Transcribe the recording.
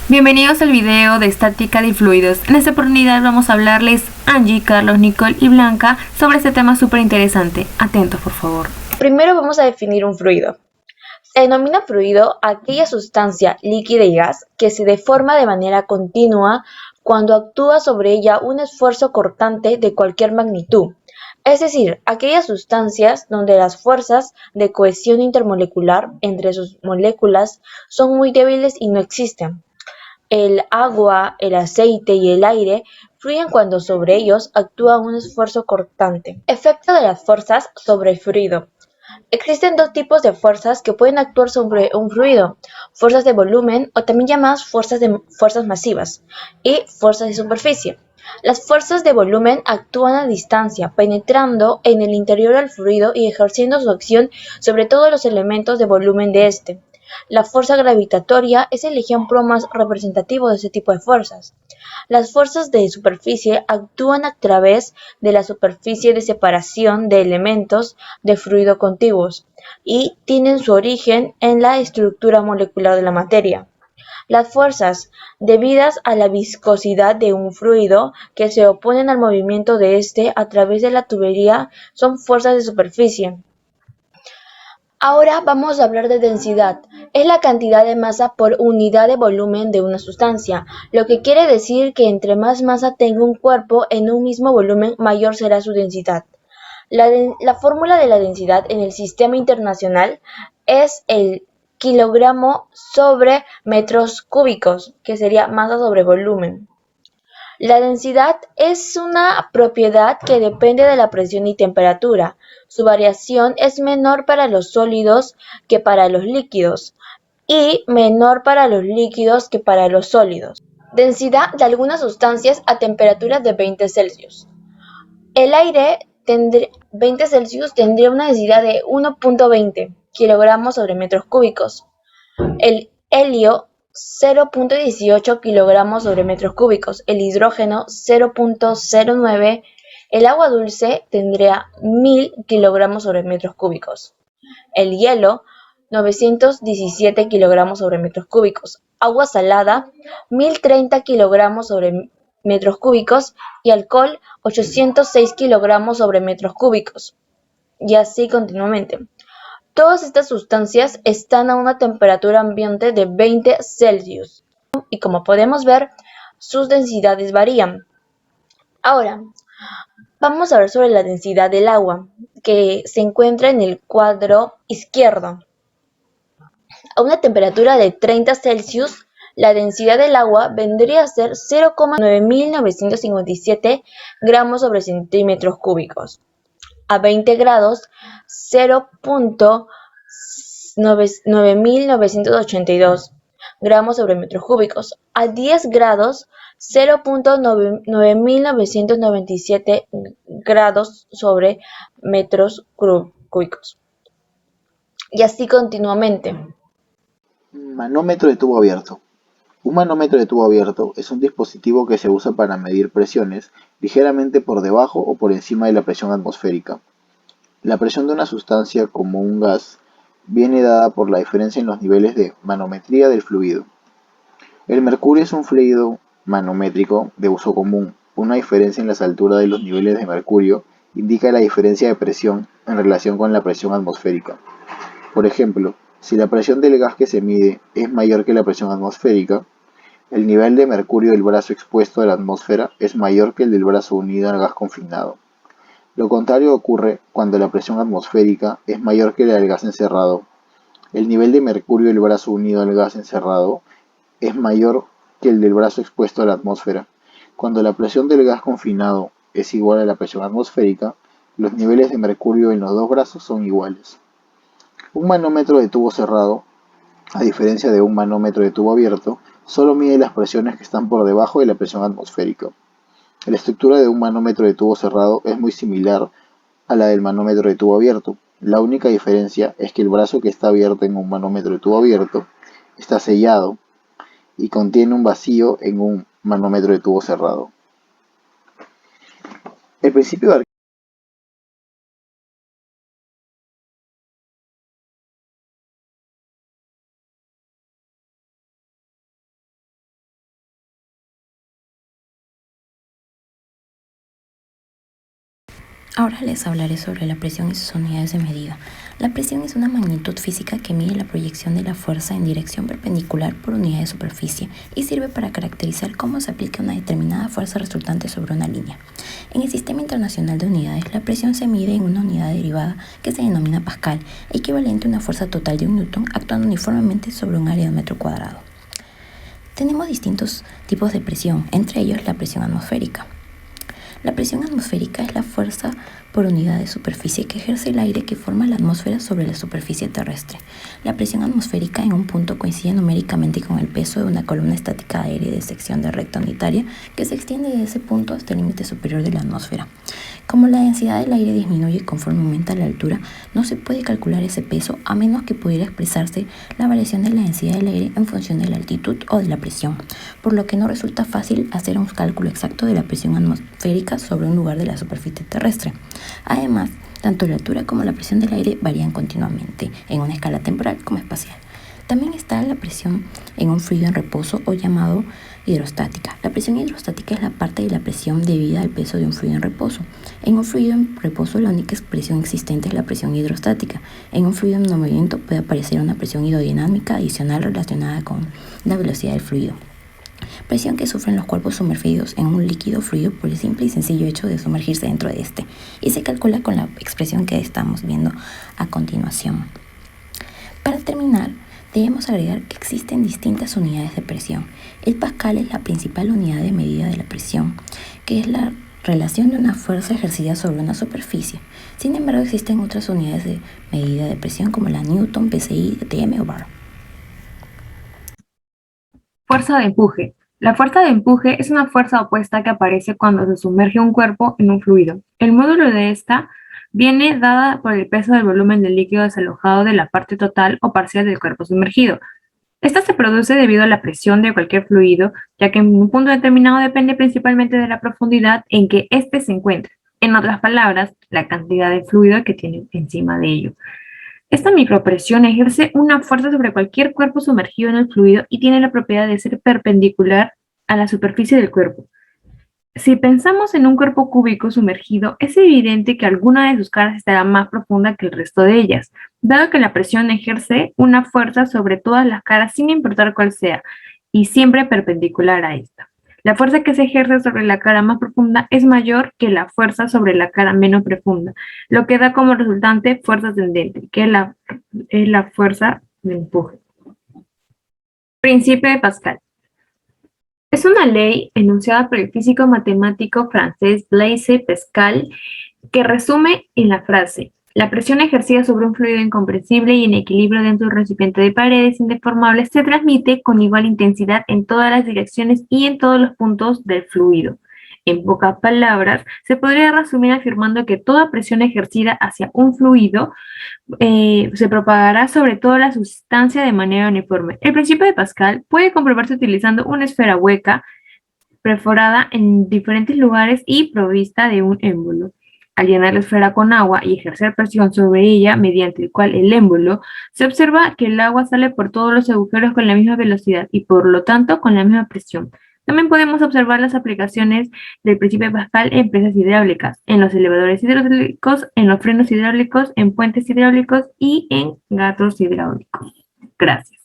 Bienvenidos al video de estática de fluidos. En esta oportunidad vamos a hablarles Angie, Carlos, Nicole y Blanca sobre este tema súper interesante. Atentos, por favor. Primero vamos a definir un fluido. Se denomina fluido a aquella sustancia líquida y gas que se deforma de manera continua cuando actúa sobre ella un esfuerzo cortante de cualquier magnitud. Es decir, aquellas sustancias donde las fuerzas de cohesión intermolecular entre sus moléculas son muy débiles y no existen. El agua, el aceite y el aire fluyen cuando sobre ellos actúa un esfuerzo cortante. Efecto de las fuerzas sobre el fluido. Existen dos tipos de fuerzas que pueden actuar sobre un fluido: fuerzas de volumen, o también llamadas fuerzas masivas, y fuerzas de superficie. Las fuerzas de volumen actúan a distancia, penetrando en el interior del fluido y ejerciendo su acción sobre todos los elementos de volumen de este. La fuerza gravitatoria es el ejemplo más representativo de este tipo de fuerzas. Las fuerzas de superficie actúan a través de la superficie de separación de elementos de fluido contiguos y tienen su origen en la estructura molecular de la materia. Las fuerzas debidas a la viscosidad de un fluido que se oponen al movimiento de éste a través de la tubería son fuerzas de superficie. Ahora vamos a hablar de densidad. Es la cantidad de masa por unidad de volumen de una sustancia, lo que quiere decir que entre más masa tenga un cuerpo en un mismo volumen, mayor será su densidad. La fórmula de la densidad en el sistema internacional es el kilogramo sobre metros cúbicos, que sería masa sobre volumen. La densidad es una propiedad que depende de la presión y temperatura. Su variación es menor para los sólidos que para los líquidos y menor para los líquidos que para los sólidos. Densidad de algunas sustancias a temperaturas de 20 Celsius. El aire 20 Celsius tendría una densidad de 1.20 kilogramos sobre metros cúbicos. El helio 0.18 kilogramos sobre metros cúbicos, el hidrógeno 0.09, el agua dulce tendría 1000 kilogramos sobre metros cúbicos, el hielo 917 kilogramos sobre metros cúbicos, agua salada 1030 kilogramos sobre metros cúbicos y alcohol 806 kilogramos sobre metros cúbicos, y así continuamente. Todas estas sustancias están a una temperatura ambiente de 20 Celsius y, como podemos ver, sus densidades varían. Ahora, vamos a ver sobre la densidad del agua, que se encuentra en el cuadro izquierdo. A una temperatura de 30 Celsius, la densidad del agua vendría a ser 0,9957 gramos sobre centímetros cúbicos. A 20 grados, 0.9982 gramos sobre metros cúbicos. A 10 grados, 0.9997 grados sobre metros cúbicos. Y así continuamente. Manómetro de tubo abierto. Un manómetro de tubo abierto es un dispositivo que se usa para medir presiones ligeramente por debajo o por encima de la presión atmosférica. La presión de una sustancia como un gas viene dada por la diferencia en los niveles de manometría del fluido. El mercurio es un fluido manométrico de uso común. Una diferencia en las alturas de los niveles de mercurio indica la diferencia de presión en relación con la presión atmosférica. Por ejemplo, si la presión del gas que se mide es mayor que la presión atmosférica, el nivel de mercurio del brazo expuesto a la atmósfera es mayor que el del brazo unido al gas confinado. Lo contrario ocurre cuando la presión atmosférica es mayor que la del gas encerrado. El nivel de mercurio del brazo unido al gas encerrado es mayor que el del brazo expuesto a la atmósfera. Cuando la presión del gas confinado es igual a la presión atmosférica, los niveles de mercurio en los dos brazos son iguales. Un manómetro de tubo cerrado, a diferencia de un manómetro de tubo abierto, solo mide las presiones que están por debajo de la presión atmosférica. La estructura de un manómetro de tubo cerrado es muy similar a la del manómetro de tubo abierto. La única diferencia es que el brazo que está abierto en un manómetro de tubo abierto está sellado y contiene un vacío en un manómetro de tubo cerrado. El principio de Ahora les hablaré sobre la presión y sus unidades de medida. La presión es una magnitud física que mide la proyección de la fuerza en dirección perpendicular por unidad de superficie y sirve para caracterizar cómo se aplica una determinada fuerza resultante sobre una línea. En el Sistema Internacional de Unidades, la presión se mide en una unidad derivada que se denomina pascal, equivalente a una fuerza total de un newton actuando uniformemente sobre un área de un metro cuadrado. Tenemos distintos tipos de presión, entre ellos la presión atmosférica. La presión atmosférica es la fuerza por unidad de superficie que ejerce el aire que forma la atmósfera sobre la superficie terrestre. La presión atmosférica en un punto coincide numéricamente con el peso de una columna estática aérea de sección de recta unitaria que se extiende desde ese punto hasta el límite superior de la atmósfera. Como la densidad del aire disminuye conforme aumenta la altura, no se puede calcular ese peso a menos que pudiera expresarse la variación de la densidad del aire en función de la altitud o de la presión, por lo que no resulta fácil hacer un cálculo exacto de la presión atmosférica sobre un lugar de la superficie terrestre. Además, tanto la altura como la presión del aire varían continuamente, en una escala temporal como espacial. También está la presión en un fluido en reposo o llamado hidrostática. La presión hidrostática es la parte de la presión debida al peso de un fluido en reposo. En un fluido en reposo la única expresión existente es la presión hidrostática. En un fluido en movimiento puede aparecer una presión hidrodinámica adicional relacionada con la velocidad del fluido. Presión que sufren los cuerpos sumergidos en un líquido fluido por el simple y sencillo hecho de sumergirse dentro de este, y se calcula con la expresión que estamos viendo a continuación. Para terminar, debemos agregar que existen distintas unidades de presión. El pascal es la principal unidad de medida de la presión, que es la relación de una fuerza ejercida sobre una superficie. Sin embargo, existen otras unidades de medida de presión como la newton, psi, atm o bar. Fuerza de empuje. La fuerza de empuje es una fuerza opuesta que aparece cuando se sumerge un cuerpo en un fluido. El módulo de esta viene dada por el peso del volumen del líquido desalojado de la parte total o parcial del cuerpo sumergido. Esta se produce debido a la presión de cualquier fluido, ya que en un punto determinado depende principalmente de la profundidad en que éste se encuentra. En otras palabras, la cantidad de fluido que tiene encima de ello. Esta micropresión ejerce una fuerza sobre cualquier cuerpo sumergido en el fluido y tiene la propiedad de ser perpendicular a la superficie del cuerpo. Si pensamos en un cuerpo cúbico sumergido, es evidente que alguna de sus caras estará más profunda que el resto de ellas, dado que la presión ejerce una fuerza sobre todas las caras sin importar cuál sea, y siempre perpendicular a esta. La fuerza que se ejerce sobre la cara más profunda es mayor que la fuerza sobre la cara menos profunda, lo que da como resultante fuerza ascendente, que es la fuerza de empuje. Principio de Pascal. Es una ley enunciada por el físico matemático francés Blaise Pascal que resume en la frase: la presión ejercida sobre un fluido incompresible y en equilibrio dentro de un recipiente de paredes indeformables se transmite con igual intensidad en todas las direcciones y en todos los puntos del fluido. En pocas palabras, se podría resumir afirmando que toda presión ejercida hacia un fluido se propagará sobre toda la sustancia de manera uniforme. El principio de Pascal puede comprobarse utilizando una esfera hueca, perforada en diferentes lugares y provista de un émbolo. Al llenar la esfera con agua y ejercer presión sobre ella, mediante el cual el émbolo, se observa que el agua sale por todos los agujeros con la misma velocidad y por lo tanto con la misma presión. También podemos observar las aplicaciones del principio de Pascal en presas hidráulicas, en los elevadores hidráulicos, en los frenos hidráulicos, en puentes hidráulicos y en gatos hidráulicos. Gracias.